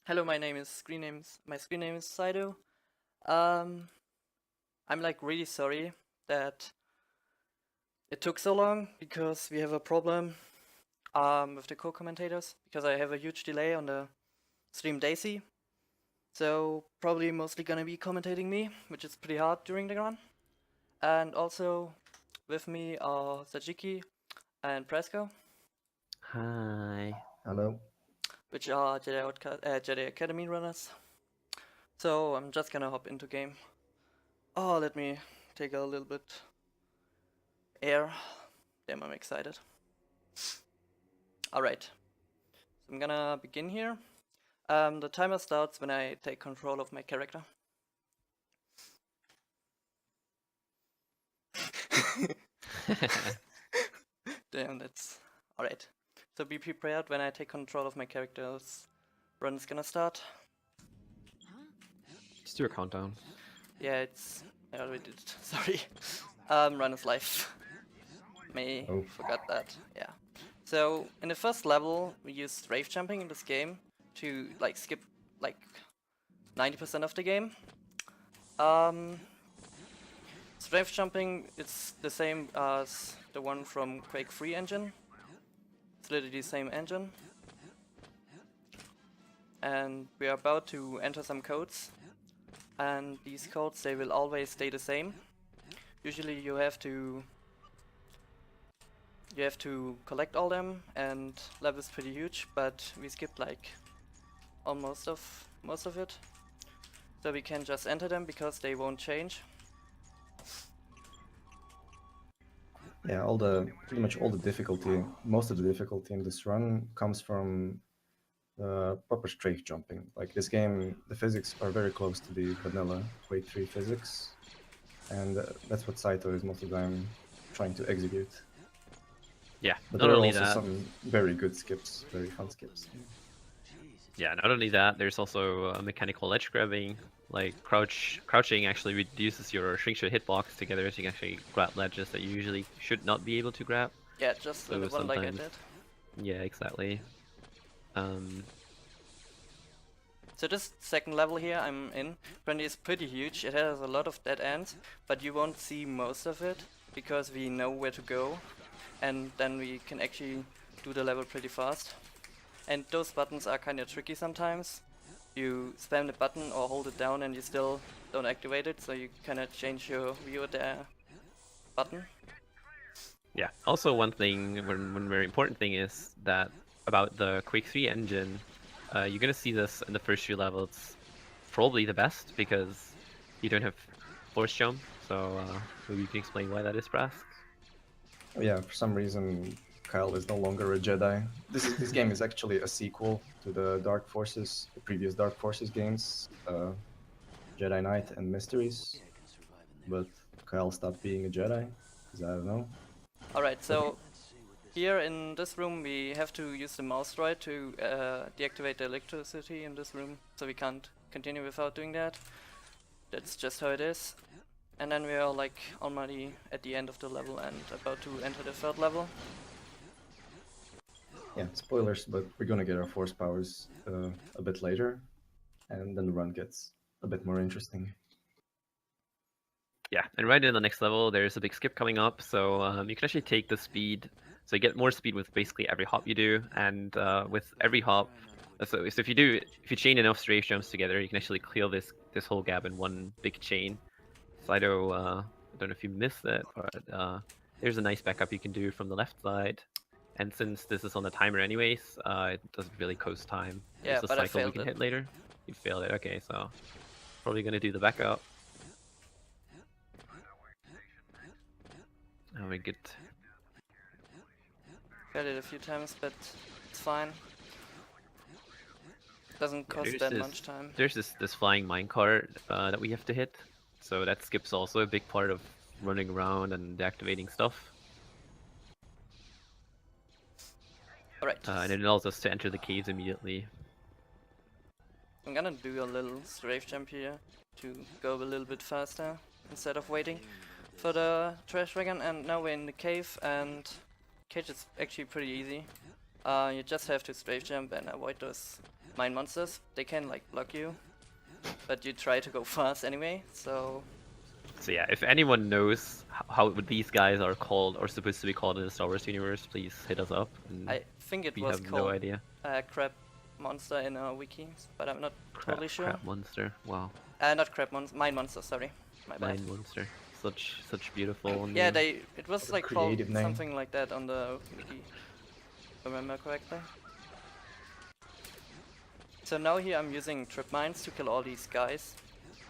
Hello, my screen name is Saido. Um, I'm like really sorry that it took so long because we have a problem with the co-commentators because I have a huge delay on the stream Daisy. So probably mostly gonna be commentating me, which is pretty hard during the run. And also with me are Sajiki and Presco, Hi. Hello. which are Jedi Academy runners. So I'm just gonna hop into game. Oh, let me take a little bit air. Damn, I'm excited. Alright, so I'm gonna begin here. The timer starts when I take control of my character. Damn, that's alright. So be prepared when I take control of my character's run is gonna start. Just do a countdown. Yeah, I already did it. Sorry. Run is live. Forgot that. Yeah. So in the first level, we use strafe jumping in this game to like skip like 90% of the game. Strafe jumping is the same as the one from Quake 3 engine. It's literally the same engine. And we are about to enter some codes. And these codes, they will always stay the same. Usually you have to collect all them, and level is pretty huge, but we skipped like almost most of it. So we can just enter them because they won't change. Yeah, pretty much all the difficulty, most of the difficulty in this run comes from proper strafe jumping. Like this game, the physics are very close to the vanilla Quake 3 physics, and that's what Saito is most of the time trying to execute. Yeah, But not there are only also that. some very good skips, very fun skips. Yeah, not only that. There's also mechanical ledge grabbing. Like crouching actually reduces your shrink shot hitbox together, so you can actually grab ledges that you usually should not be able to grab. Yeah, just So the one like I sometimes, did. yeah, exactly. So this second level here I'm in, apparently is pretty huge. It has a lot of dead ends, but you won't see most of it because we know where to go, and then we can actually do the level pretty fast. And those buttons are kind of tricky sometimes. You spam the button or hold it down and you still don't activate it, so you kind of change your view of the button. Yeah. Also, one very important thing is that about the Quake 3 engine, you're gonna see this in the first few levels. Probably the best because you don't have force jump. So maybe you can explain why that is, Brask. Oh, yeah, for some reason, Kyle is no longer a Jedi. This game is actually a sequel to the previous Dark Forces games, Jedi Knight and Mysteries. But Kyle stopped being a Jedi, because I don't know. Alright, so here in this room we have to use the mouse right to deactivate the electricity in this room, so we can't continue without doing that. That's just how it is. And then we are like already at the end of the level and about to enter the third level. Yeah, spoilers, but we're gonna get our force powers a bit later, and then the run gets a bit more interesting. Yeah, and right in the next level, there's a big skip coming up, so you can actually take the speed. So you get more speed with basically every hop you do, and with every hop, so if you chain enough strafe jumps together, you can actually clear this whole gap in one big chain. So I don't know if you missed it, but there's a nice backup you can do from the left side. And since this is on the timer anyways, it doesn't really cost time. Yeah, There's a but I cycle we failed can it. hit later. You failed it, okay, so probably gonna do the backup. Oh, we good. Failed it a few times, but it's fine. Doesn't Yeah, cost that much time. There's this flying minecart that we have to hit, so that skips also a big part of running around and deactivating stuff. Alright. And it allows us to enter the caves immediately. I'm gonna do a little strafe jump here to go a little bit faster instead of waiting for the trash wagon. And now we're in the cave, and cage is actually pretty easy. You just have to strafe jump and avoid those mine monsters. They can like block you, but you try to go fast anyway. So So yeah, if anyone knows how these guys are called or supposed to be called in the Star Wars universe, please hit us up. And I think it we was have called no idea. crab monster in our wiki, but I'm not totally sure. Crap monster. Wow. Not crab monster, mine monster. Sorry, my bad. Mine monster. Such beautiful. Yeah, name. it was What a like called creative name. something like that on the wiki. If I remember correctly. So now here I'm using trip mines to kill all these guys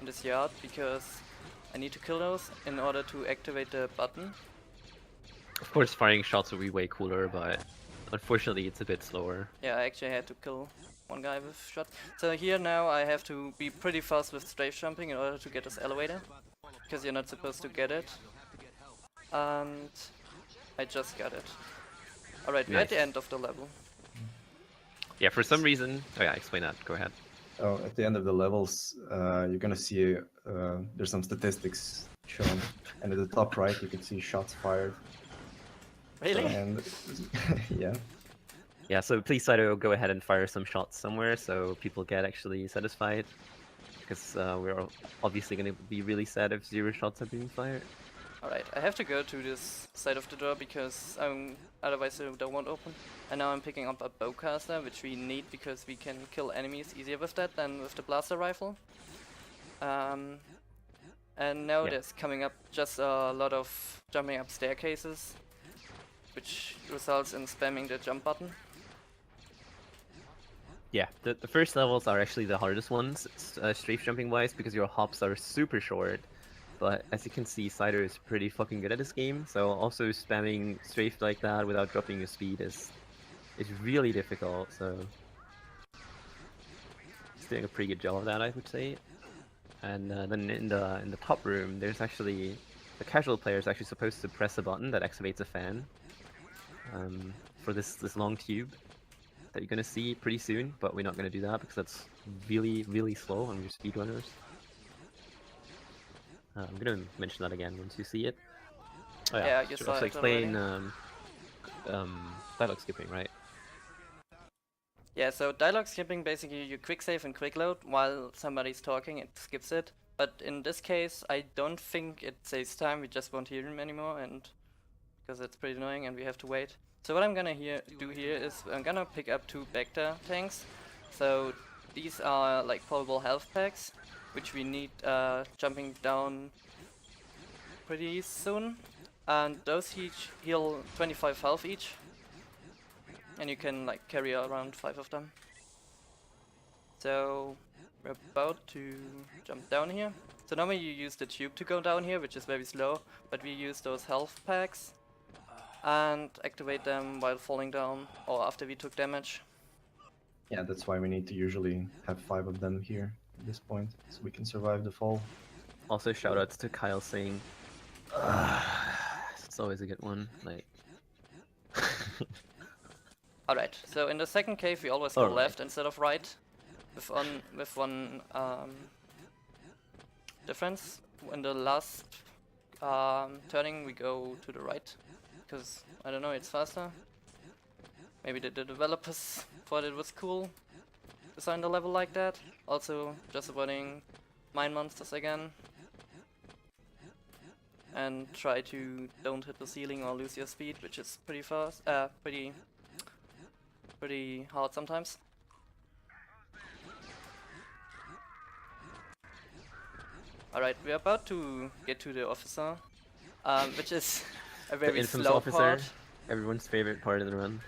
in this yard because I need to kill those in order to activate the button. Of course, firing shots would be way cooler, but unfortunately, it's a bit slower. Yeah, I actually had to kill one guy with shot. So here now I have to be pretty fast with strafe jumping in order to get this elevator, because you're not supposed to get it. And I just got it. Alright, we're at the Nice. end of the level. Yeah, for some reason. Oh yeah, explain that. Go ahead. Oh, at the end of the levels, you're gonna see there's some statistics shown, and at the top right you can see shots fired. Really? And yeah, Yeah, so please, Saito, go ahead and fire some shots somewhere so people get actually satisfied. Because we're obviously going to be really sad if 0 shots are being fired. Alright, I have to go to this side of the door because otherwise the door won't open. And now I'm picking up a bowcaster, which we need because we can kill enemies easier with that than with the blaster rifle. And now Yeah. there's coming up just a lot of jumping up staircases, which results in spamming the jump button. Yeah, the first levels are actually the hardest ones, strafe jumping wise, because your hops are super short. But as you can see, Saito is pretty fucking good at this game, so also spamming strafe like that without dropping your speed is really difficult, so he's doing a pretty good job of that, I would say. And then in the top room, there's actually the casual player is actually supposed to press a button that activates a fan for this long tube that you're gonna see pretty soon, but we're not gonna do that because that's really slow on your speedrunners. I'm gonna mention that again once you see it. Oh Yeah, you should saw also it explain already. dialogue skipping, right? Yeah, so dialogue skipping, basically you quick save and quick load while somebody's talking, it skips it. But in this case, I don't think it saves time, we just won't hear him anymore, and because it's pretty annoying and we have to wait. So what I'm gonna do here is I'm gonna pick up 2 Bacta tanks. So these are like portable health packs, which we need jumping down pretty soon. And those each heal 25 health each. And you can like carry around 5 of them. So we're about to jump down here. So normally you use the tube to go down here, which is very slow, but we use those health packs and activate them while falling down or after we took damage. yeah, that's why we need to usually have 5 of them here at this point, so we can survive the fall. Also, shoutouts to Kyle saying, it's always a good one. Like, Alright, so in the second cave we always go Alright. left instead of right. With one difference. In the last turning we go to the right. Because, I don't know, it's faster. Maybe the developers thought it was cool to design the level like that. Also, just avoiding mine monsters again. And try to don't hit the ceiling or lose your speed, which is pretty fast, pretty hard sometimes. Alright, we're about to get to the officer, which is a the very infamous slow officer, part. everyone's favorite part of the run.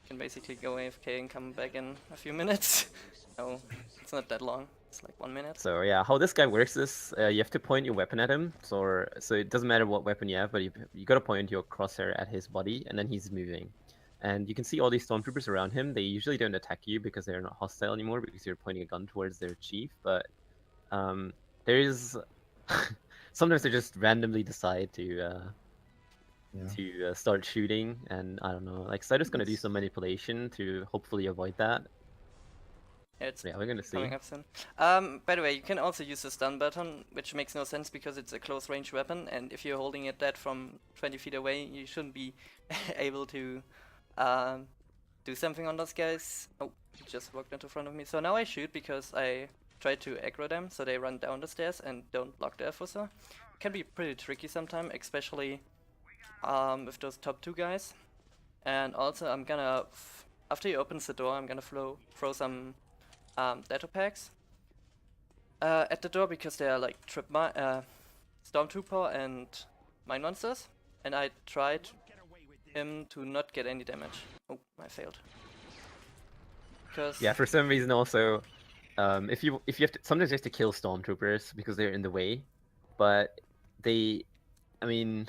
You can basically go AFK and come back in a few minutes. No, it's not that long. It's like 1 minute. So yeah, how this guy works is you have to point your weapon at him. So it doesn't matter what weapon you have, but you gotta point your crosshair at his body, and then he's moving. And you can see all these stormtroopers around him. They usually don't attack you because they're not hostile anymore because you're pointing a gun towards their chief. But there is sometimes they just randomly decide to start shooting, and I don't know. Like Saito's gonna do some manipulation to hopefully avoid that. Yeah, it's Yeah, we're gonna see. coming up soon. By the way, you can also use the stun button, which makes no sense because it's a close range weapon, and if you're holding it that from 20 feet away, you shouldn't be able to do something on those guys. Oh, he just walked into front of me. So now I shoot because I try to aggro them so they run down the stairs and don't block the F-Fusser. It can be pretty tricky sometimes, especially with those top 2 guys. And also I'm gonna, after he opens the door, I'm gonna throw some data packs at the door because they are like Stormtrooper and Mine Monsters. And I tried him to not get any damage. Oh, I failed. Because Yeah, for some reason also, if you have to, sometimes you have to kill stormtroopers because they're in the way, but I mean,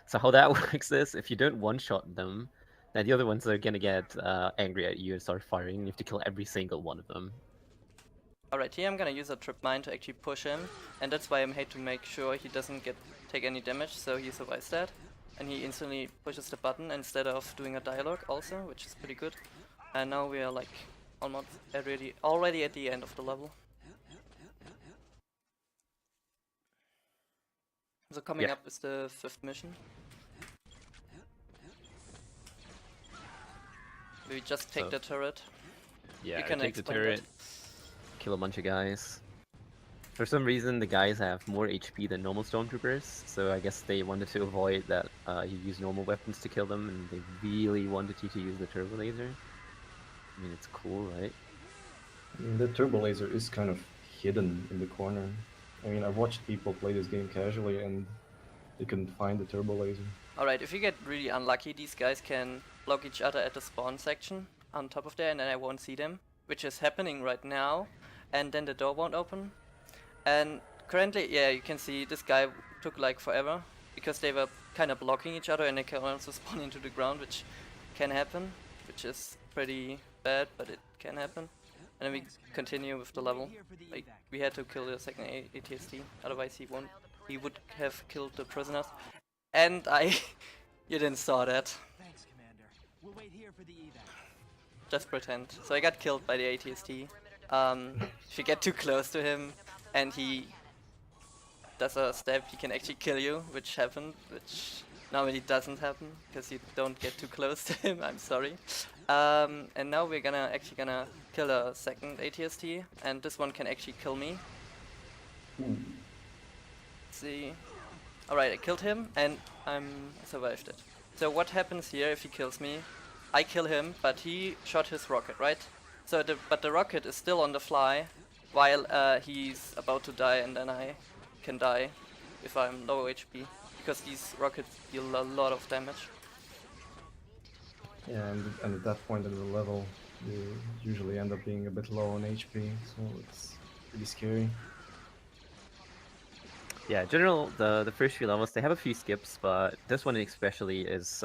so how that works is if you don't one-shot them, then the other ones are gonna get angry at you and start firing. And you have to kill every single one of them. Alright, here I'm gonna use a trip mine to actually push him, and that's why I'm hate to make sure he doesn't take any damage, so he survives that. And he instantly pushes the button instead of doing a dialogue also, which is pretty good. And now we are like almost already at the end of the level. So coming up is the 5th mission. We just take the turret. Yeah, you can take the explain turret, kill a bunch of guys. For some reason, the guys have more HP than normal stormtroopers, so I guess they wanted to avoid that you use normal weapons to kill them, and they really wanted you to use the turbo laser. I mean, it's cool, right? I mean, the turbo laser is kind of hidden in the corner. I mean, I've watched people play this game casually and they couldn't find the turbo laser. Alright, if you get really unlucky, these guys can block each other at the spawn section on top of there, and then I won't see them, which is happening right now, and then the door won't open. And currently, yeah, you can see this guy took like forever because they were kind of blocking each other, and they can also spawn into the ground, which can happen, which is pretty bad, but it can happen. And then we continue with the level. Like, we had to kill the second ATST, otherwise he would have killed the prisoners. And you didn't saw that. Thanks, Commander. We'll wait here for the evac. Just pretend. So I got killed by the ATST. If you get too close to him and he does a step, he can actually kill you, which happened, which normally doesn't happen because you don't get too close to him. I'm sorry. And now we're actually gonna kill a second ATST, and this one can actually kill me. Let's see. Alright, I killed him and I survived it. So what happens here if he kills me? I kill him, but he shot his rocket, right? So but the rocket is still on the fly while he's about to die, and then I can die if I'm low HP because these rockets deal a lot of damage. Yeah, and at that point in the level, you usually end up being a bit low on HP, so it's pretty scary. Yeah, in general, the first few levels, they have a few skips, but this one especially is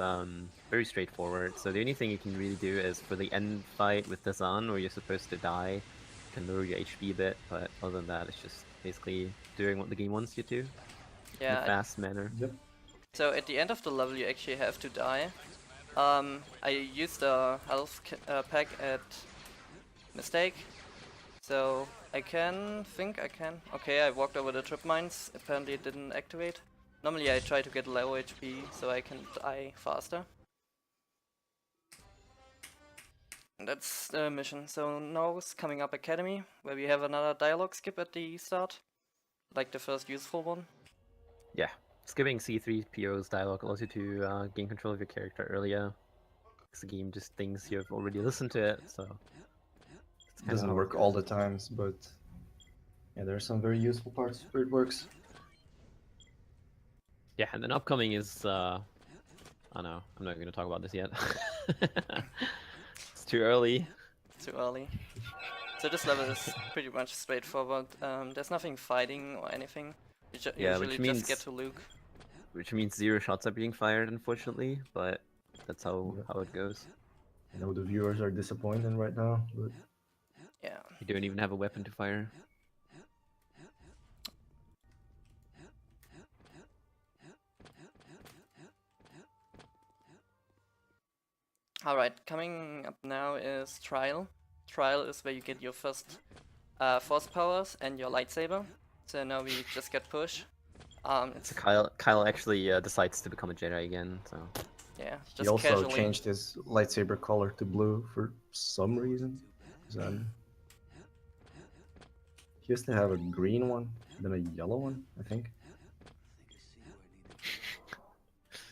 very straightforward. So the only thing you can really do is for the end fight with the Zan, where you're supposed to die, you can lower your HP a bit, but other than that, it's just basically doing what the game wants you to in a fast manner. Yep. So at the end of the level, you actually have to die. I used a health pack at mistake, so I think I can. Okay, I walked over the trip mines, apparently it didn't activate. Normally I try to get low HP so I can die faster. And that's the mission. So now is coming up Academy, where we have another dialogue skip at the start, like the first useful one. Yeah, skipping C3PO's dialogue allows you to gain control of your character earlier. Because the game just thinks you've already listened to it, so... It doesn't work all the times, but yeah, there are some very useful parts where it works. Yeah, and then upcoming is, I don't know, I'm not going to talk about this yet. It's too early. Too early. So this level is pretty much straightforward. There's nothing fighting or anything. You usually just get to Luke. Which means 0 shots are being fired, unfortunately, but that's how it goes. I know the viewers are disappointed right now, but... Yeah. You don't even have a weapon to fire. Alright, coming up now is Trial. Trial is where you get your first force powers and your lightsaber. So now we just get push. So Kyle actually decides to become a Jedi again, so... Yeah, He just also casually. changed his lightsaber color to blue for some reason. So, he used to have a green one, then a yellow one, I think.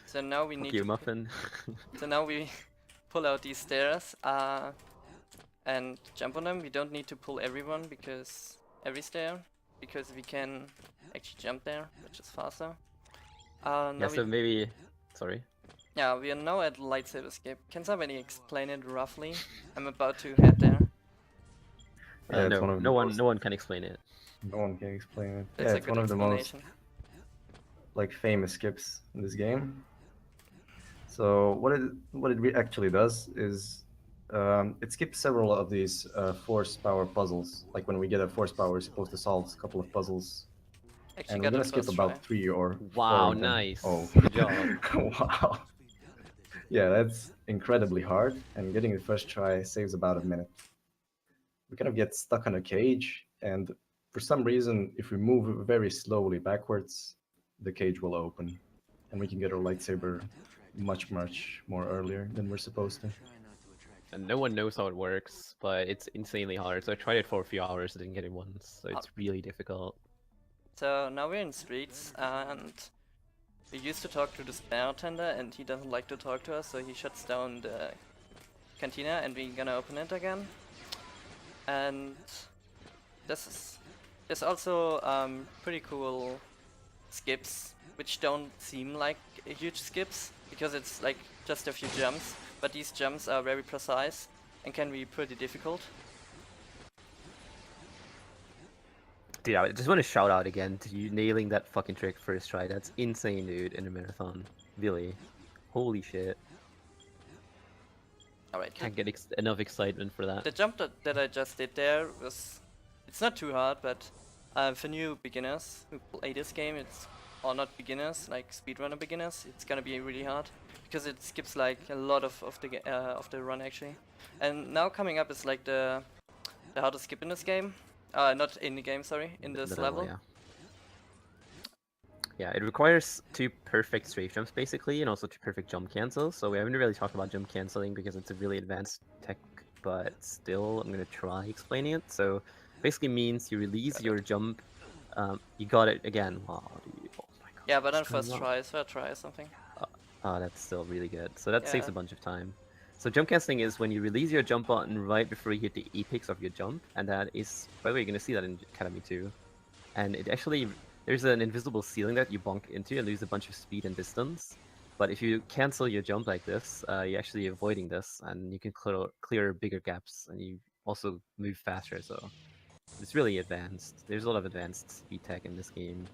So now we Fuck need you, to. Muffin. So now we pull out these stairs and jump on them. We don't need to pull every stair because we can actually jump there, which is faster. Yeah, Now so maybe... Sorry. yeah, we are now at lightsaber escape. Can somebody explain it roughly? I'm about to head there. Yeah, it's No, one of the no most... one can explain it. No one can explain it. That's Yeah, a it's good one of the most explanation. like famous skips in this game. So what it actually does is it skips several of these force power puzzles. Like when we get a force power, we're supposed to solve a couple of puzzles, Actually and we're got gonna it skip first try. about 3 or 4 Wow, of them. nice. Oh, Good job. wow. Yeah, that's incredibly hard, and getting the first try saves about a minute. We kind of get stuck on a cage, and for some reason, if we move very slowly backwards, the cage will open, and we can get our lightsaber much more earlier than we're supposed to. And no one knows how it works, but it's insanely hard. So I tried it for a few hours, didn't get it once. So it's really difficult. So now we're in streets and we used to talk to this bartender and he doesn't like to talk to us, so he shuts down the cantina and we're gonna open it again. And there's also pretty cool skips which don't seem like huge skips because it's like just a few jumps, but these jumps are very precise and can be pretty difficult. Dude, I just want to shout out again to you nailing that fucking trick first try. That's insane, dude, in a marathon. Really. Holy shit. Alright, Can't get enough excitement for that. the jump that I just did there was, it's not too hard, but for new beginners who play this game, or not beginners, like speedrunner beginners, it's gonna be really hard because it skips like a lot of the run actually. And now coming up is like the how to skip in this game, not in the game, sorry, in this level. Yeah. Yeah, it requires 2 perfect strafe jumps basically, and also 2 perfect jump cancels. So we haven't really talked about jump canceling because it's a really advanced tech, but still, I'm gonna try explaining it. So basically means you release your jump. You got it again. Wow, dude. Oh my god. Yeah, but on what's going first on? try, third try or something. Oh, that's still really good. So that saves Yeah. a bunch of time. So jump canceling is when you release your jump button right before you hit the apex of your jump, and that is, by the way, you're gonna see that in Academy 2. And it actually, there's an invisible ceiling that you bonk into and lose a bunch of speed and distance. But if you cancel your jump like this, you're actually avoiding this, and you can clear bigger gaps, and you also move faster. So it's really advanced. There's a lot of advanced speed tech in this game.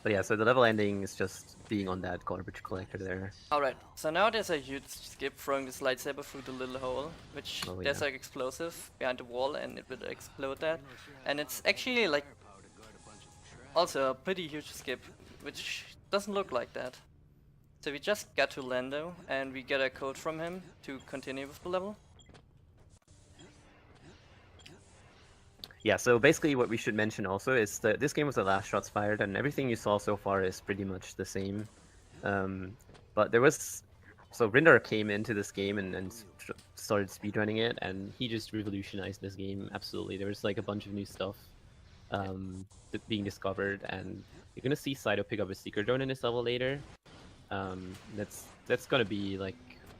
But yeah, so the level ending is just being on that garbage collector there. Alright, so now there's a huge skip throwing this lightsaber through the little hole, which Oh, there's yeah. like explosive behind the wall and it will explode that. And it's actually like also a pretty huge skip, which doesn't look like that. So we just got to Lando and we get a code from him to continue with the level. Yeah, so basically what we should mention also is that this game was the last shots fired, and everything you saw so far is pretty much the same. But there was... So Rindar came into this game and started speedrunning it, and he just revolutionized this game, absolutely. There was like a bunch of new stuff being discovered, and you're gonna see Saito pick up a secret drone in this level later. That's gonna be like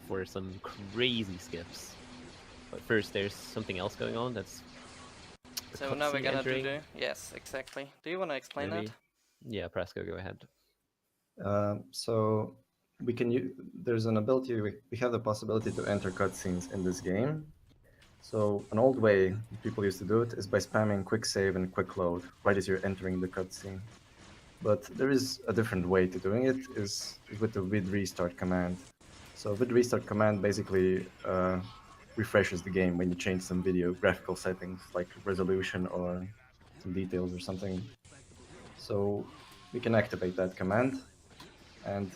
for some crazy skips. But first, there's something else going on that's... So now we're cutscene gonna entering. do the... Yes, exactly. Do you wanna explain Maybe. that? Yeah, Prasco, go ahead. So we can there's an ability, we have the possibility to enter cutscenes in this game. So an old way people used to do it is by spamming quick save and quick load right as you're entering the cutscene. But there is a different way to doing it, is with the vid restart command. So vid restart command basically refreshes the game when you change some video graphical settings like resolution or some details or something. So we can activate that command and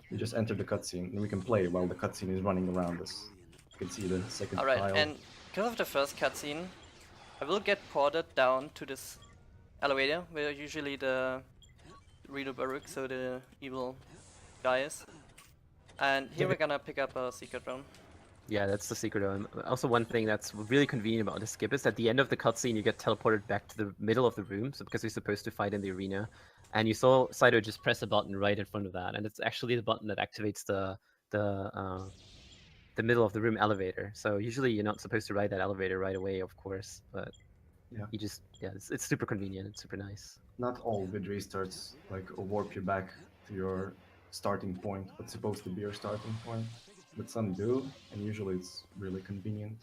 we just enter the cutscene and we can play while the cutscene is running around us. You can see the second Alright, file. and because of the first cutscene, I will get ported down to this elevator where usually the Rito Baruch, so the evil guy is. And here we're gonna pick up a secret drone. Yeah, that's the secret. Also, one thing that's really convenient about the skip is at the end of the cutscene, you get teleported back to the middle of the room, so because you're supposed to fight in the arena, and you saw Saito just press a button right in front of that, and it's actually the button that activates the middle of the room elevator. So usually you're not supposed to ride that elevator right away, of course, but Yeah. you just it's super convenient. It's super nice. Not all vid restarts like warp you back to your starting point, what's supposed to be your starting point, but some do, and usually it's really convenient.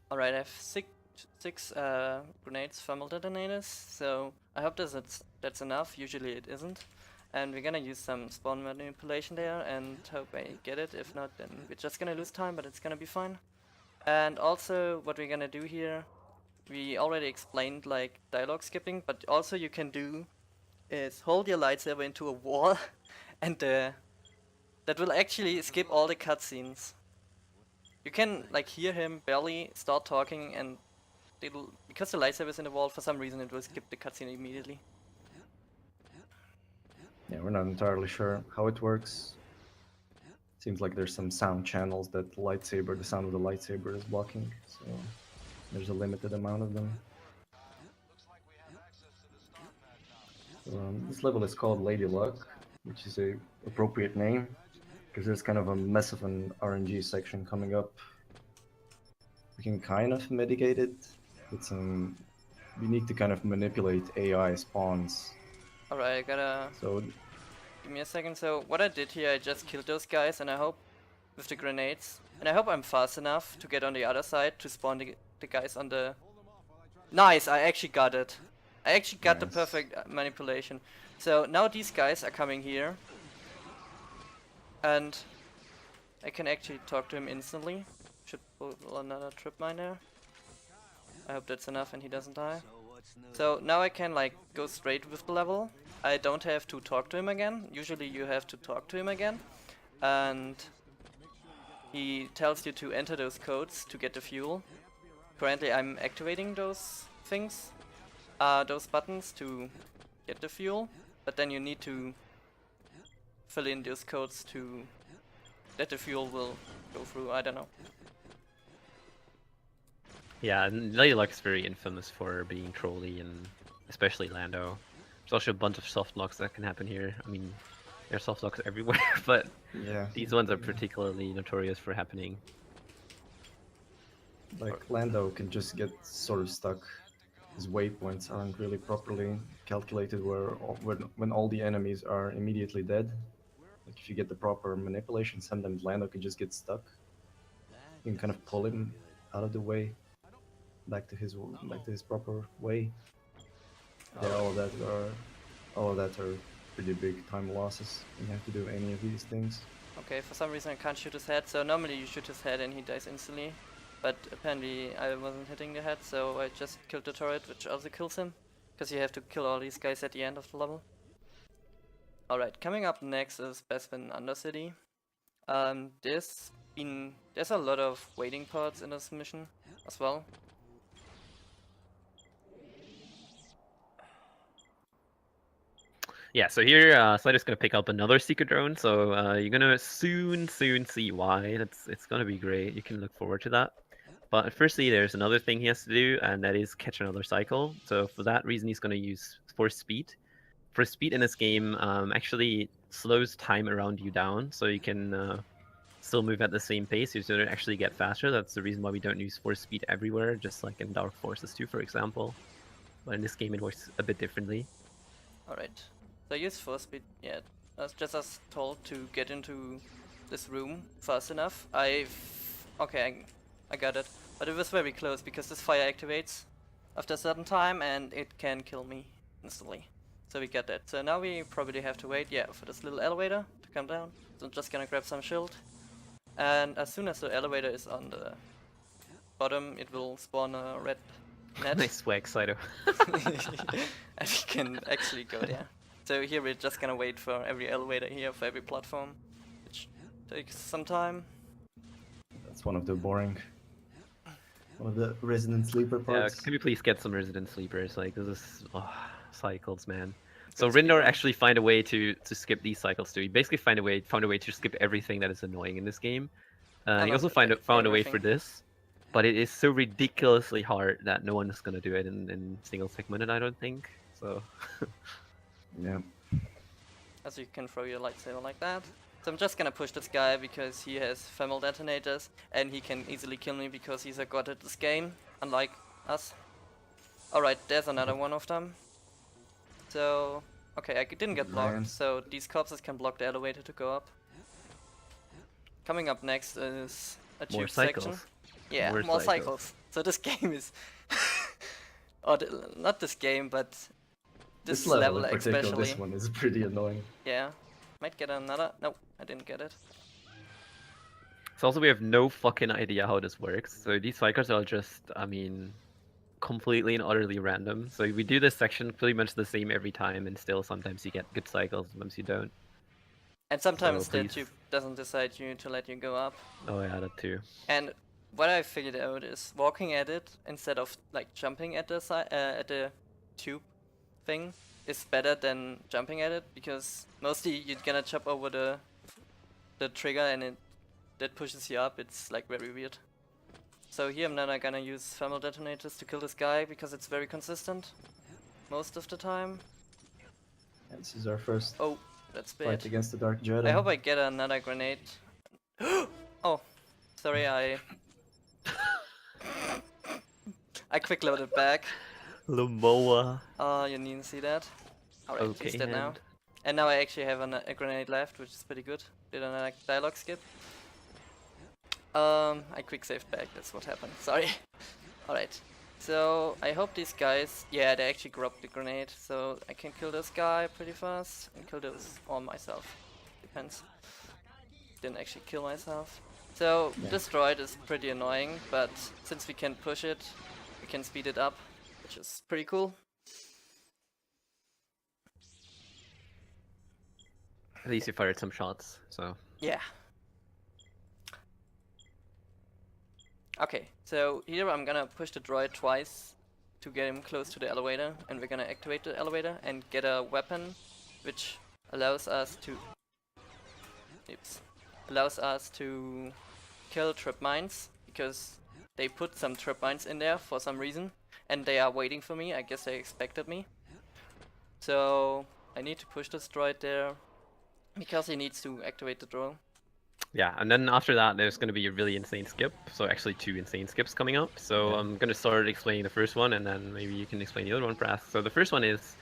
Alright, I have six grenades, thermal detonators, so I hope that's enough. Usually it isn't. And we're gonna use some spawn manipulation there and hope I get it. If not, then we're just gonna lose time, but it's gonna be fine. And also, what we're gonna do here, we already explained like dialogue skipping, but also you can do is hold your lightsaber into a wall and that will actually skip all the cutscenes. You can like hear him barely start talking and it'll, because the lightsaber is in the wall, for some reason it will skip the cutscene immediately. Yeah, we're not entirely sure how it works. Seems like there's some sound channels that the sound of the lightsaber is blocking, so there's a limited amount of them. This level is called Lady Luck, which is a appropriate name, because there's kind of a mess of an RNG section coming up. We can kind of mitigate it with some... We need to kind of manipulate AI spawns. Alright, I gotta... So Give me a second. So what I did here, I just killed those guys and I hope with the grenades. And I hope I'm fast enough to get on the other side to spawn the guys on the... Nice, I actually got it. I actually got the Nice. perfect manipulation. So now these guys are coming here. And I can actually talk to him instantly. Should pull another trip mine there. I hope that's enough and he doesn't die. So now I can like go straight with the level. I don't have to talk to him again. Usually you have to talk to him again. And he tells you to enter those codes to get the fuel. Currently I'm activating those things, those buttons to get the fuel. But then you need to fill in those codes to that the fuel will go through. I don't know. Yeah, and Lady Luck's very infamous for being trolly, and especially Lando. There's also a bunch of soft locks that can happen here. I mean, there are soft locks everywhere, but yeah, these ones are particularly notorious for happening. like Lando can just get sort of stuck. His waypoints aren't really properly calculated when all the enemies are immediately dead. Like if you get the proper manipulation, sometimes Lando can just get stuck. You can kind of pull him out of the way, back to his proper way. Yeah, all of that are pretty big time losses when you have to do any of these things. Okay, for some reason I can't shoot his head, so normally you shoot his head and he dies instantly. But apparently I wasn't hitting the head, so I just killed the turret, which also kills him. Because you have to kill all these guys at the end of the level. Alright, coming up next is Bespin Undercity. There's a lot of waiting parts in this mission as well. Yeah, so here Slider's gonna pick up another secret drone, so you're gonna soon see why. It's gonna be great. You can look forward to that. But firstly, there's another thing he has to do, and that is catch another cycle. So for that reason, he's gonna use Force Speed. Force Speed in this game actually slows time around you down, so you can still move at the same pace. You don't actually get faster. That's the reason why we don't use Force Speed everywhere, just like in Dark Forces 2, for example. But in this game, it works a bit differently. Alright. So I use force speed, yeah, just as told to get into this room fast enough. Okay, I got it. But it was very close because this fire activates after a certain time and it can kill me instantly. So we got that. So now we probably have to wait, yeah, for this little elevator to come down. So I'm just gonna grab some shield. And as soon as the elevator is on the bottom, it will spawn a red net. Nice swag, Saito. And we can actually go there. So here we're just gonna wait for every elevator here, for every platform, which takes some time. That's one of the resident sleeper Yeah, parts. can we please get some resident sleepers? Like, this is cycles, man. So Good speed Rindor run. actually find a way to skip these cycles too. He basically found a way to skip everything that is annoying in this game. I He love also it, found a way for everything. this, but it is so ridiculously hard that no one is gonna do it in single segmented. I don't think so. Yeah. As you can throw your lightsaber like that. So I'm just gonna push this guy because he has thermal detonators and he can easily kill me because he's a god at this game, unlike us. Alright, there's another one of them. So, okay, I didn't get blocked, Nice. so these corpses can block the elevator to go up. Coming up next is a More tube section. cycles. Yeah, More more cycles. cycles. So this game is... or not this game, but this level in particular, especially. this one is pretty annoying. Yeah. Might get another... Nope, I didn't get it. So also we have no fucking idea how this works. So these cycles are just, I mean, completely and utterly random. So we do this section pretty much the same every time, and still sometimes you get good cycles, sometimes you don't. And sometimes So the please- tube doesn't decide to let you go up. Oh yeah, that too. And what I figured out is walking at it instead of like jumping at the tube thing is better than jumping at it, because mostly you're gonna jump over the trigger and that pushes you up. It's like very weird. So here I'm not gonna use thermal detonators to kill this guy because it's very consistent most of the time. And this is our first Oh, that's fight bad. against the Dark Jedi. I hope I get another grenade. Oh, sorry, I quick loaded back. Lumoa. You needn't see that. Alright, Okay, he's dead now. hand. And now I actually have a grenade left, which is pretty good. Did another dialogue skip. I quick saved back, that's what happened. Sorry. Alright. So, I hope these guys... Yeah, they actually dropped the grenade, so I can kill this guy pretty fast. And kill this or myself. Depends. Didn't actually kill myself. So, Yeah. this droid is pretty annoying, but since we can push it, we can speed it up, which is pretty cool. At least you fired some shots, so. Yeah. Okay, so here I'm gonna push the droid twice to get him close to the elevator, and we're gonna activate the elevator and get a weapon which allows us to... Oops. Allows us to kill trip mines, because they put some trip mines in there for some reason, and they are waiting for me. I guess they expected me. So I need to push this droid there, because he needs to activate the drone. Yeah, and then after that, there's going to be a really insane skip. So actually 2 insane skips coming up. So Yeah. I'm going to start explaining the first one, and then maybe you can explain the other one, Prath. So the first one is,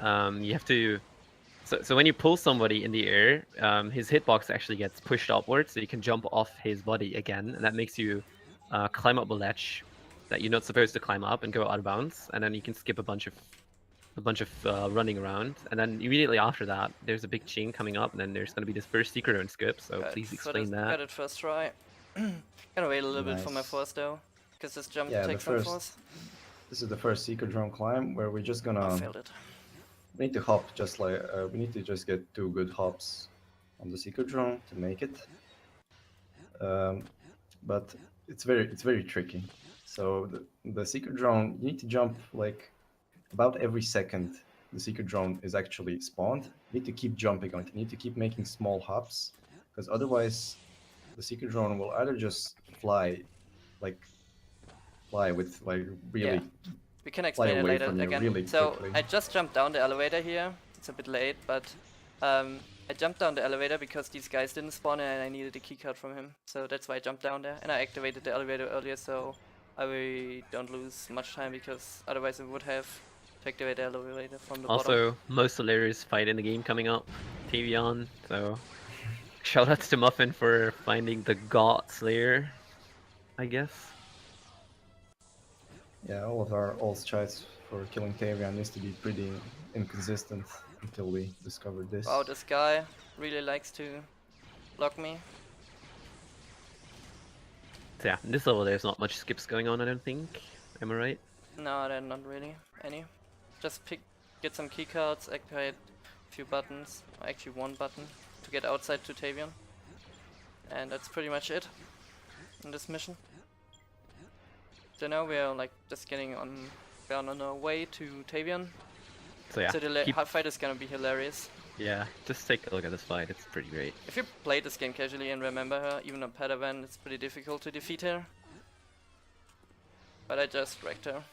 you have to... So when you pull somebody in the air, his hitbox actually gets pushed upwards, so you can jump off his body again, and that makes you climb up a ledge that you're not supposed to climb up and go out of bounds, and then you can skip a bunch of running around, and then immediately after that, there's a big chain coming up, and then there's going to be this first secret run skip. So Got it. please So explain Got that. it first try. Gonna wait a little bit for my Nice. force though, because this jump Yeah, the takes some first- force. This is the first secret drone climb where we're just I gonna... failed it. We need to hop just like... we need to just get 2 good hops on the secret drone to make it. But it's very tricky. So the secret drone, you need to jump like about every second the secret drone is actually spawned. You need to keep jumping on it. You need to keep making small hops, because otherwise the secret drone will either just fly with like really... Yeah. We can explain it away later from you again. really So quickly. I just jumped down the elevator here. It's a bit late, but I jumped down the elevator because these guys didn't spawn and I needed a keycard from him. So that's why I jumped down there, and I activated the elevator earlier, so I don't lose much time, because otherwise I would have to activate the elevator from the bottom. Also, most hilarious fight in the game coming up, Tavion. So shoutouts to Muffin for finding the God Slayer, I guess. Yeah, all of our ult strats for killing Tavian used to be pretty inconsistent until we discovered this. Wow, this guy really likes to block me. So yeah, in this level there's not much skips going on, I don't think. Am I right? No, there are not really any. Just get some keycards, activate a few buttons, or actually one button, to get outside to Tavion. And that's pretty much it in this mission. So now we are like just we're on our way to Tavion. So yeah, So the keep, fight is gonna be hilarious. yeah, just take a look at this fight. It's pretty great. If you play this game casually and remember her, even on Padawan, it's pretty difficult to defeat her. But I just wrecked her.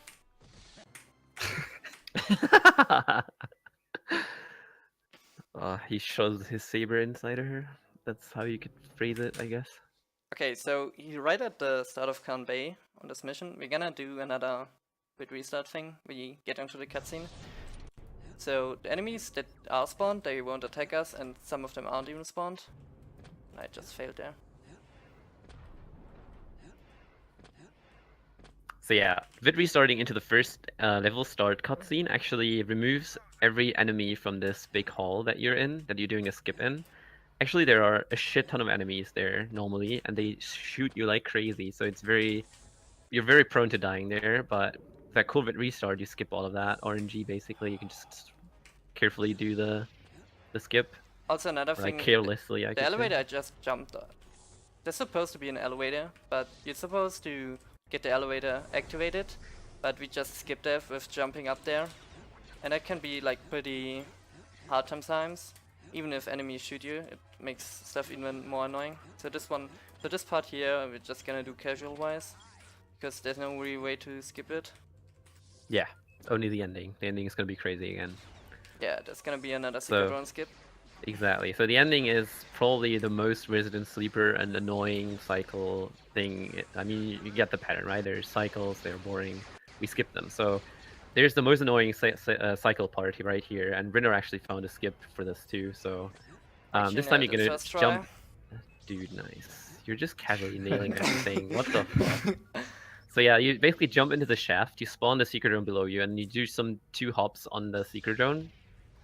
He shows his saber inside her. That's how you could phrase it, I guess. Okay, so right at the start of Khan Bay on this mission, we're gonna do another quick restart thing. We get into the cutscene. So the enemies that are spawned, they won't attack us, and some of them aren't even spawned. I just failed there. So yeah, vid restarting into the first level start cutscene actually removes every enemy from this big hall that you're in, that you're doing a skip in. Actually, there are a shit ton of enemies there normally, and they shoot you like crazy. So you're very prone to dying there. But with that cool vid restart, you skip all of that RNG. Basically, you can just carefully do the skip, Also another or thing, like carelessly. I the could say. elevator I just jumped on. There's supposed to be an elevator, but you're supposed to get the elevator activated, but we just skipped that with jumping up there. And that can be like pretty hard sometimes. Even if enemies shoot you, it makes stuff even more annoying. So this part here, we're just gonna do casual wise, because there's no really way to skip it. Yeah, only the ending. The ending is gonna be crazy again. Yeah, there's gonna be another So- secret run skip. Exactly. So the ending is probably the most resident sleeper and annoying cycle thing. I mean, you get the pattern, right? There's cycles, they're boring. We skip them. So there's the most annoying cycle part right here, and Rinner actually found a skip for this too. So Actually this time nailed you're it gonna first try. jump. Dude, nice. You're just casually nailing everything. What the fuck? So yeah, you basically jump into the shaft, you spawn the secret drone below you, and you do some 2 hops on the secret drone.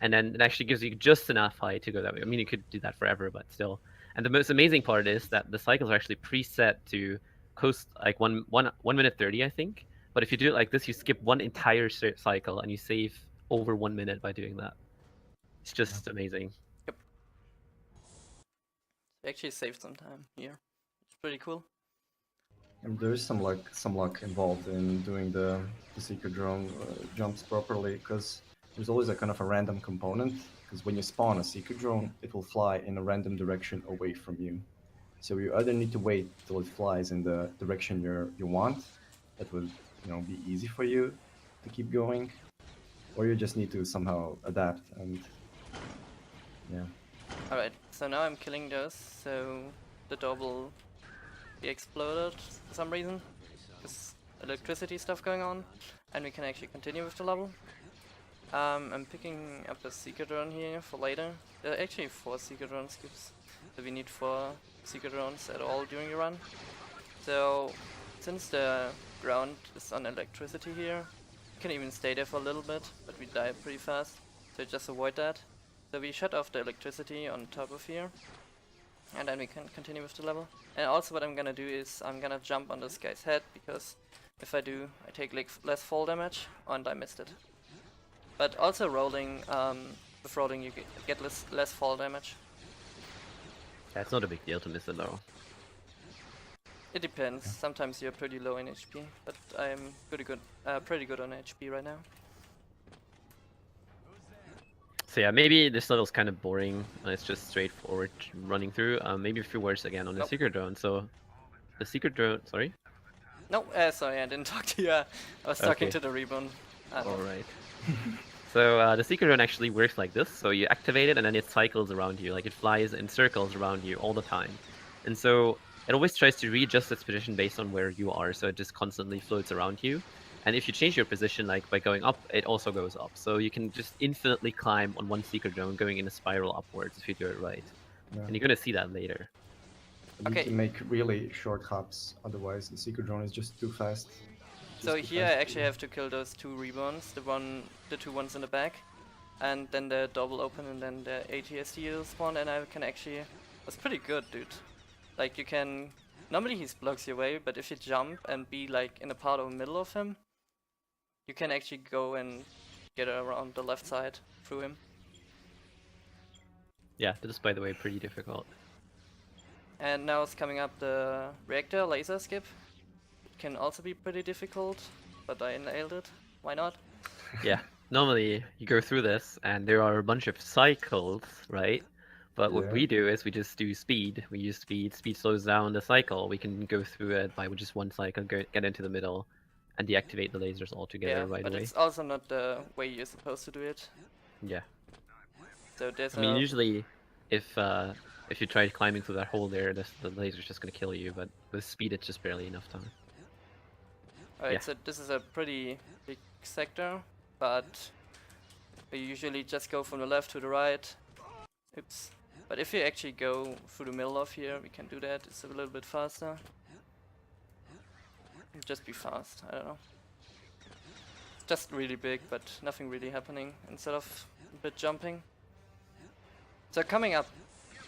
And then it actually gives you just enough height to go that way. I mean, you could do that forever, but still. And the most amazing part is that the cycles are actually preset to coast like 1 minute 30, I think. But if you do it like this, you skip one entire cycle and you save over 1 minute by doing that. It's just amazing. We actually saved some time here. It's pretty cool. And there's some luck involved in doing the secret drone jumps properly, because there's always a kind of a random component. Because when you spawn a secret drone, it will fly in a random direction away from you. So you either need to wait till it flies in the direction you want, that would be easy for you to keep going, or you just need to somehow adapt and yeah. Alright, so now I'm killing those, so the door will be exploded for some reason. There's electricity stuff going on, and we can actually continue with the level. I'm picking up a secret run here for later. There are actually 4 secret run skips, so we need 4 secret runs at all during the run. So since the ground is on electricity here, we can even stay there for a little bit, but we die pretty fast, so just avoid that. So we shut off the electricity on top of here, and then we can continue with the level. And also what I'm gonna do is I'm gonna jump on this guy's head, because if I do, I take like less fall damage, and I missed it. But also rolling, with rolling you get less fall damage. That's not a big deal to miss it though. It depends. Sometimes you're pretty low in HP, but I'm pretty good on HP right now. So yeah, maybe this level's kind of boring. It's just straightforward running through. Maybe a few words again on the Nope. secret drone. So the secret drone, sorry? No, sorry, I didn't talk to you. I was talking Okay. to the Reborn. Alright. So the secret drone actually works like this. So you activate it and then it cycles around you. Like it flies in circles around you all the time. And so it always tries to readjust its position based on where you are. So it just constantly floats around you. And if you change your position, like by going up, it also goes up. So you can just infinitely climb on one secret drone going in a spiral upwards if you do it right. Yeah. And you're gonna see that later. You need Okay. to make really short hops, otherwise the secret drone is just too fast. So here I actually have to kill those 2 Reborns, the 2 ones in the back, and then the door will open and then the ATSD will spawn, and I can actually... That's pretty good, dude. Like you can... Normally he blocks your way, but if you jump and be like in a part of the middle of him, you can actually go and get around the left side through him. Yeah, that is by the way pretty difficult. And now it's coming up the reactor laser skip. It can also be pretty difficult, but I nailed it. Why not? Yeah, normally you go through this and there are a bunch of cycles, right? But what Yeah. we do is we just do speed. We use speed. Speed slows down the cycle. We can go through it by just one cycle, get into the middle, and deactivate the lasers altogether Yeah, right but away. it's also not the way you're supposed to do it. Yeah. So there's I mean, a usually, if you try climbing through that hole there, the laser's just gonna kill you. But with speed, it's just barely enough time. Alright, Yeah. so this is a pretty big sector, but we usually just go from the left to the right. Oops. But if you actually go through the middle of here, we can do that. It's a little bit faster. Just be fast, I don't know. Just really big, but nothing really happening instead of a bit jumping. So coming up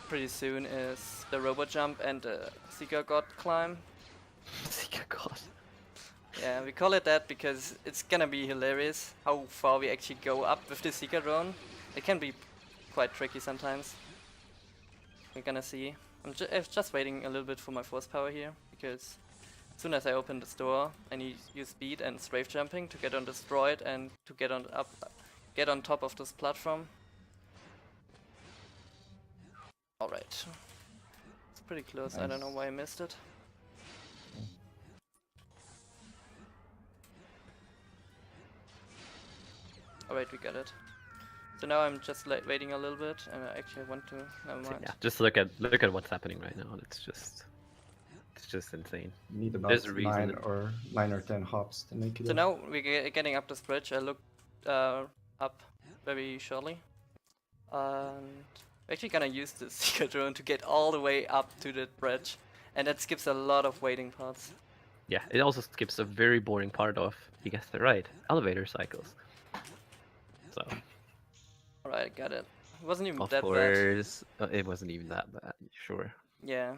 pretty soon is the robot jump and the Seeker God climb. Seeker God. Yeah, we call it that because it's gonna be hilarious how far we actually go up with the Seeker drone. It can be quite tricky sometimes. We're gonna see. I'm just waiting a little bit for my force power here, because as soon as I open this door, I need to use speed and strafe jumping to get on this droid and to get on top of this platform. Alright. It's pretty close, I don't know Nice. why I missed it. Alright, we got it. So now I'm just waiting a little bit, and I actually want to. Never So, mind. yeah, just look at what's happening right now. It's just insane. You need about There's a reason 9 or 10 hops to make it. So up. now we're getting up this bridge. I looked up very shortly, and we're actually gonna use the Seeker drone to get all the way up to the bridge, and that skips a lot of waiting parts. Yeah, it also skips a very boring part of, you guessed it right, elevator cycles. So, Alright, got it. It wasn't even of that bad. course, it wasn't even that bad, sure. Yeah.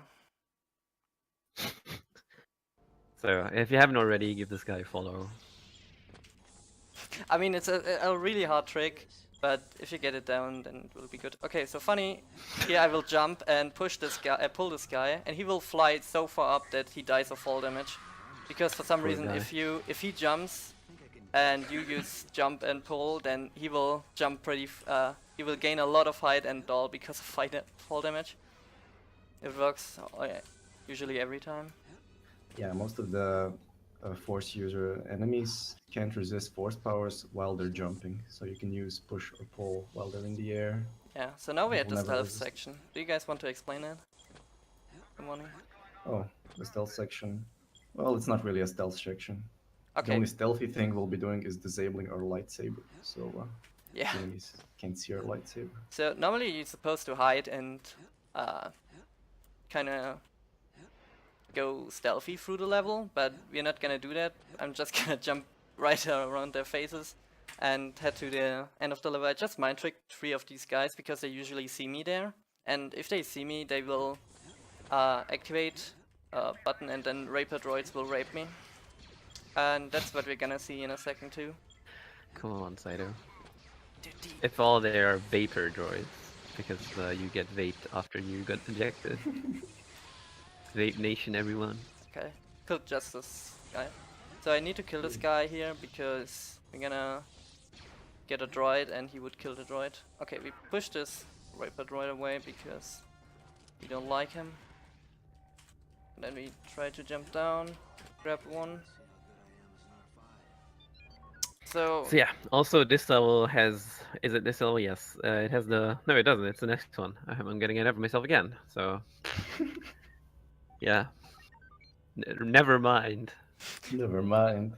So, if you haven't already, give this guy a follow. I mean, it's a really hard trick, but if you get it down, then it will be good. Okay, so funny. Here I will jump and push this guy, pull this guy, and he will fly so far up that he dies of fall damage. Because for some Poor reason, guy. if he jumps and you use jump and pull, then he will jump pretty. He will gain a lot of height and dull because of fall damage. It works usually every time. Yeah, most of the force user enemies can't resist force powers while they're jumping, so you can use push or pull while they're in the air. Yeah. So now we're at Will the never stealth resist. section. Do you guys want to explain that? Good morning. Oh, the stealth section. Well, it's not really a stealth section. The Okay. only stealthy thing we'll be doing is disabling our lightsaber, so Yeah. the enemies can't see our lightsaber. So normally you're supposed to hide and kind of go stealthy through the level, but we're not gonna do that. I'm just gonna jump right around their faces and head to the end of the level. I just mind tricked 3 of these guys because they usually see me there, and if they see me, they will activate a button, and then Raper droids will rape me. And that's what we're gonna see in a second too. Come on, Saito. If all they are vapor droids, because you get vaped after you got injected. Vape Nation, everyone. Okay, killed just this guy. So I need to kill this guy here because we're gonna get a droid and he would kill the droid. Okay, we push this Raper droid away because we don't like him. And then we try to jump down, grab one. So, So yeah, also this level has, is it this level? Yes. It has the, no it doesn't, it's the next one. I'm getting it over myself again, so. Yeah. Never mind. Never mind.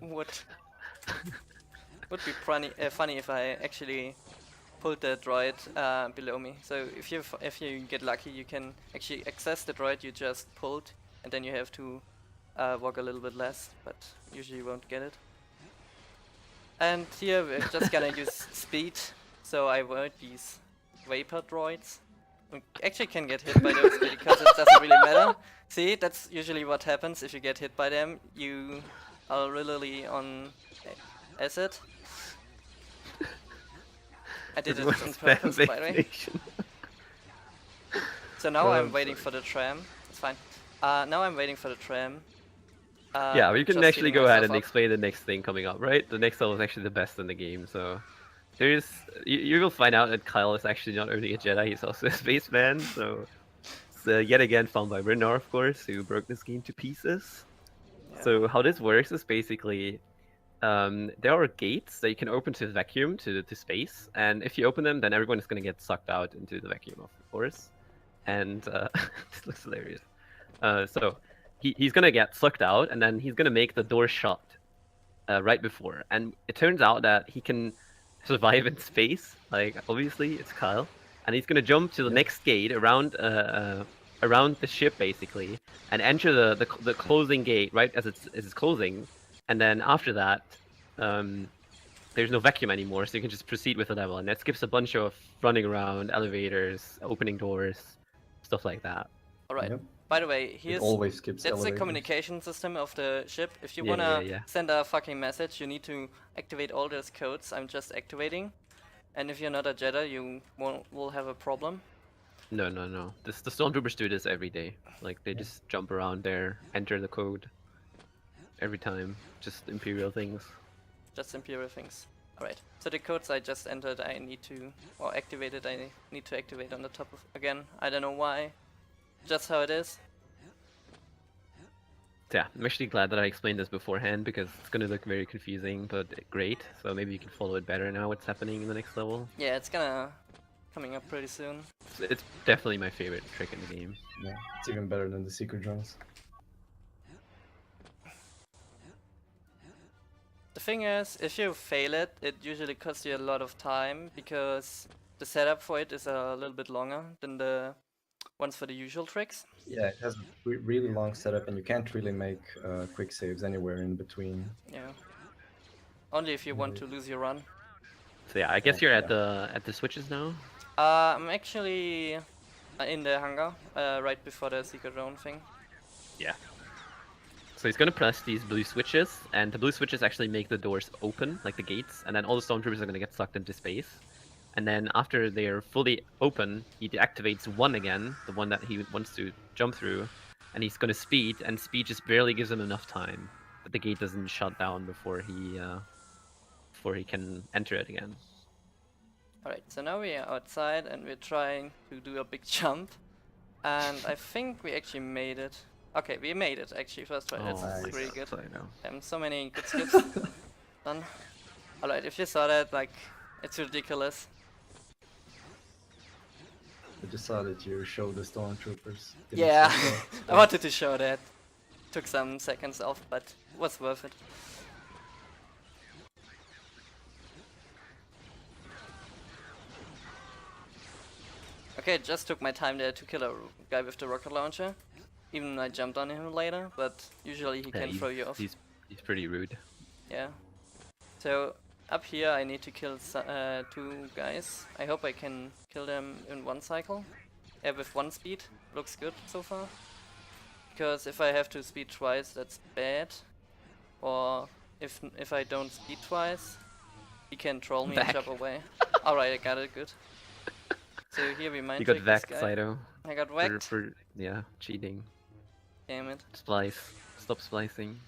would be funny if I actually pulled the droid below me. So if you get lucky, you can actually access the droid you just pulled, and then you have to walk a little bit less, but usually you won't get it. And here we're just gonna use speed, so I avoid these vapor droids. We actually can get hit by those because it doesn't really matter. See, that's usually what happens if you get hit by them. You are really on acid. I did it on purpose, by the way. So now I'm waiting for the tram. It's fine. Now I'm waiting for the tram. Yeah, but you can just actually healing go ahead and myself up. explain the next thing coming up, right? The next level is actually the best in the game, so there's you will find out that Kyle is actually not only a Jedi, he's also a spaceman. So it's yet again found by Renar, of course, who broke this game to pieces. Yeah. So how this works is basically there are gates that you can open to the vacuum to space, and if you open them, then everyone is going to get sucked out into the vacuum, of course. And this looks hilarious. So he's going to get sucked out, and then he's going to make the door shut right before. And it turns out that he can survive in space. Like obviously, it's Kyle, and he's going to jump to the next gate around the ship basically, and enter the closing gate right as it's closing. And then after that, there's no vacuum anymore, so you can just proceed with the level. And that skips a bunch of running around, elevators, opening doors, stuff like that. All right. Yep. By the way, It here's always skips that's the elevators. communication system of the ship. If you Yeah, wanna yeah. send a fucking message, you need to activate all those codes I'm just activating. And if you're not a Jedi, you will have a problem. No. The stormtroopers do this every day. Like they just jump around there, enter the code every time. Just Imperial things. Just Imperial things. Alright. So the codes I just entered, I need to, or activated, I need to activate on the top of, again. I don't know why. Just how it is. Yeah, I'm actually glad that I explained this beforehand because it's gonna look very confusing, but great. So maybe you can follow it better now. What's happening in the next level? Yeah, it's gonna coming up pretty soon. It's definitely my favorite trick in the game. Yeah, it's even better than the secret drones. The thing is, if you fail it, it usually costs you a lot of time because the setup for it is a little bit longer than the ones for the usual tricks. Yeah, it has a really long setup, and you can't really make quick saves anywhere in between. Yeah. Only if you want to lose your run. So yeah, I guess you're at the switches now. I'm actually in the hangar right before the secret drone thing. Yeah. So he's gonna press these blue switches, and the blue switches actually make the doors open, like the gates, and then all the stormtroopers are gonna get sucked into space. And then after they are fully open, he deactivates one again, the one that he wants to jump through, and he's gonna speed, and speed just barely gives him enough time. But the gate doesn't shut down before he can enter it again. Alright, so now we are outside and we're trying to do a big jump. And I think we actually made it. Okay, we made it actually first try. That's nice. really good. So I know. So many good skips done. Alright, if you saw that, like, it's ridiculous. I just saw that you showed the stormtroopers. Didn't Yeah, say so. I wanted to show that. Took some seconds off, but it was worth it. Okay, it just took my time there to kill a guy with the rocket launcher. Even I jumped on him later, but usually he Yeah, can throw you off. He's pretty rude. Yeah. So up here I need to kill two guys. I hope I can kill them in one cycle. With one speed. Looks good so far. Because if I have to speed twice, that's bad. Or if I don't speed twice, he can troll me and Vac. jump away. Alright, I got it, good. So here we might You got trick this vacked, guy. Saito. I got For, whacked. for yeah, cheating. Damn it. Splice. Stop splicing.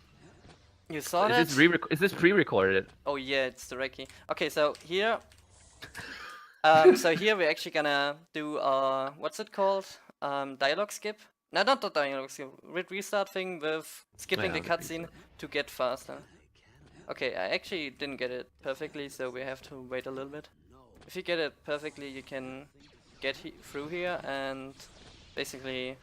You saw Is that? this is this pre-recorded? Oh yeah, it's the recce. Okay, so here, so here we're actually gonna do what's it called? Dialogue skip? No, not the dialogue skip. Restart thing with skipping Yeah, the the cutscene to get faster. Okay, I actually didn't get it perfectly, so we have to wait a little bit. If you get it perfectly, you can get through here, and basically,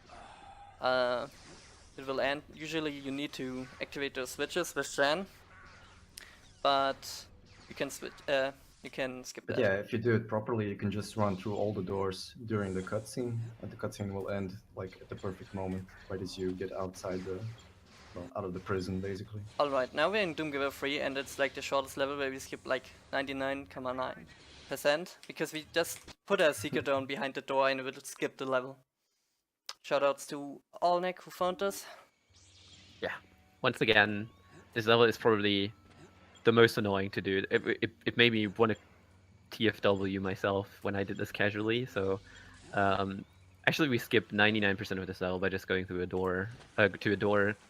it will end. Usually, you need to activate those switches with Shan, but you can switch. You can skip But that. yeah, if you do it properly, you can just run through all the doors during the cutscene, and the cutscene will end like at the perfect moment, right as you get outside out of the prison, basically. Alright, now we're in Doomgiver 3 and it's like the shortest level where we skip like 99.9%, because we just put a secret drone behind the door and it will skip the level. Shoutouts to Allneck who found this. Yeah. Once again, this level is probably the most annoying to do. It made me want to TFW myself when I did this casually. So, actually, we skipped 99% of this level by just going through a door,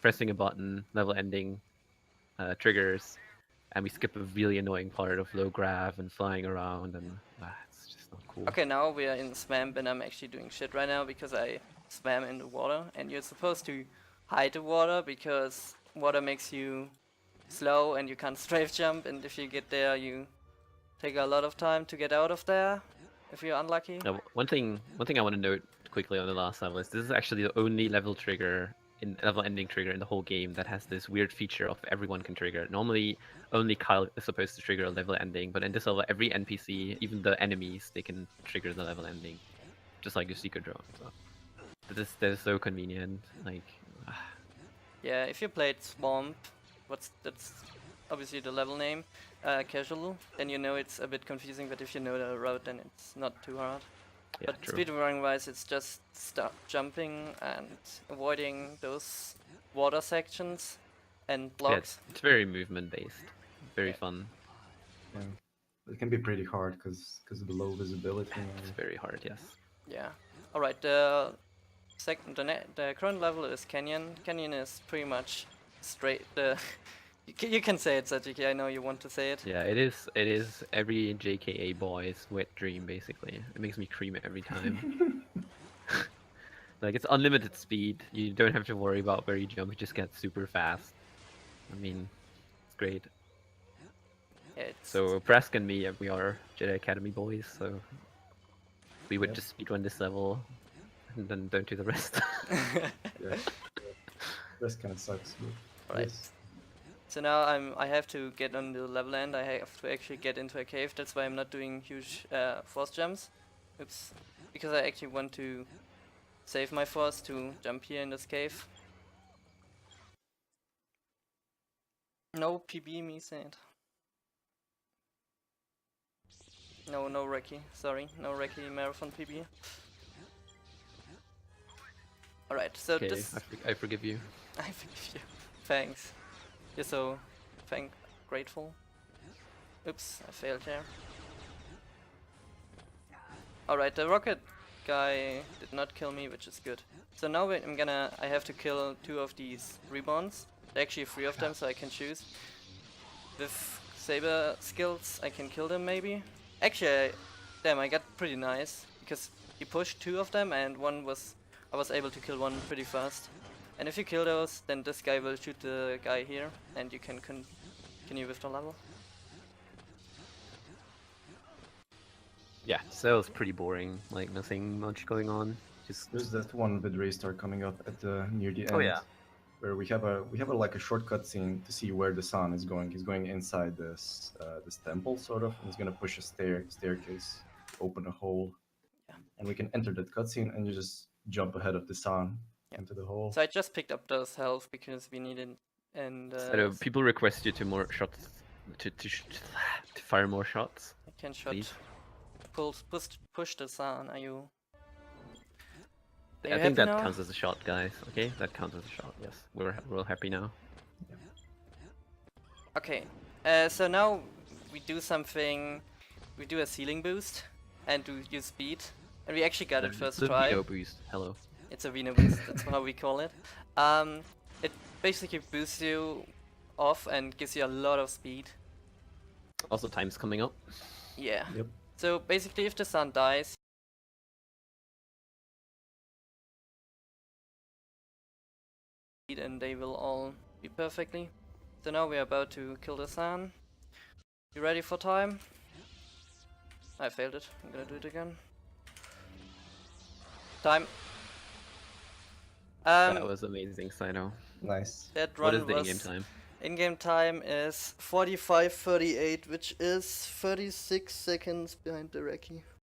pressing a button, level ending, triggers, and we skip a really annoying part of low grav and flying around, and it's just not cool. Okay, now we are in swamp and I'm actually doing shit right now because I swam in the water, and you're supposed to hide the water because water makes you slow and you can't strafe jump, and if you get there you take a lot of time to get out of there if you're unlucky. Now, one thing I want to note quickly on the last level is this is actually the only level ending trigger in the whole game that has this weird feature of everyone can trigger. Normally, only Kyle is supposed to trigger a level ending, but in this level, every NPC, even the enemies, they can trigger the level ending, just like your secret drone. So that is so convenient. Like, Yeah, if you played Swamp, that's obviously the level name, casual, then you know it's a bit confusing, but if you know the route, then it's not too hard. yeah, But true. speedrunning wise, it's just jumping and avoiding those water sections and Yeah, blocks. it's very movement based, very Yeah. Mm. fun. Yeah. It can be pretty hard because of the low visibility. It's very hard, yes. Yeah. All right. The current level is Canyon. Canyon is pretty much straight. You can say it, Sajiki. I know you want to say it. Yeah, it is. It is every JKA boy's wet dream, basically. It makes me cream it every time. Like, it's unlimited speed. You don't have to worry about where you jump. You just get super fast. I mean, it's great. Yeah, it's So Prask and me, we are Jedi Academy boys. So we would Yep. just speedrun this level, and then don't do the rest. Yeah. This kind of sucks. But Right. yes. So now I have to get on the level end. I have to actually get into a cave. That's why I'm not doing huge force jumps. Oops. Because I actually want to save my force to jump here in this cave. No PB, me said. No Recce. Sorry, no Recce marathon PB. Alright, so Okay, this I forgive you. I forgive you. Thanks. You're so grateful. Oops, I failed here. Alright, the rocket guy did not kill me, which is good. So now I have to kill 2 of these reborns. There are actually 3 of them, so I can choose. With saber skills, I can kill them maybe. Actually, damn, I got pretty nice because he pushed 2 of them and I was able to kill 1 pretty fast. And if you kill those, then this guy will shoot the guy here, and you can continue with the level. Yeah, so it's pretty boring. Like, nothing much going on. Just There's that one with restart coming up at the near the end. Oh, yeah. Where we have a like a shortcut scene to see where the sun is going. He's going inside this temple sort of, and he's gonna push a staircase, open a hole, Yeah. and we can enter that cutscene and you just jump ahead of the sun Yeah. into the hole. So I just picked up those health because we needed, and so people request you to more shots, to fire more shots. I can shot, please. push the sun. Are you? Are I you think happy that now? counts as a shot, guys. Okay, that counts as a shot. Yes, we're all happy now. Okay, so now we do something. We do a ceiling boost and do use speed, and we actually got it first the try. Vino boost. Hello. It's a Vino boost. That's how we call it. It basically boosts you off and gives you a lot of speed. Also, time's coming up. Yeah. Yep. So basically, if the sun dies, and they will all be perfectly. So now we are about to kill the sun. You ready for time? I failed it. I'm gonna do it again. Time. That was amazing, Sino. Nice. That What run is the was in-game time? in-game time is 45:38, which is 36 seconds behind the Recce.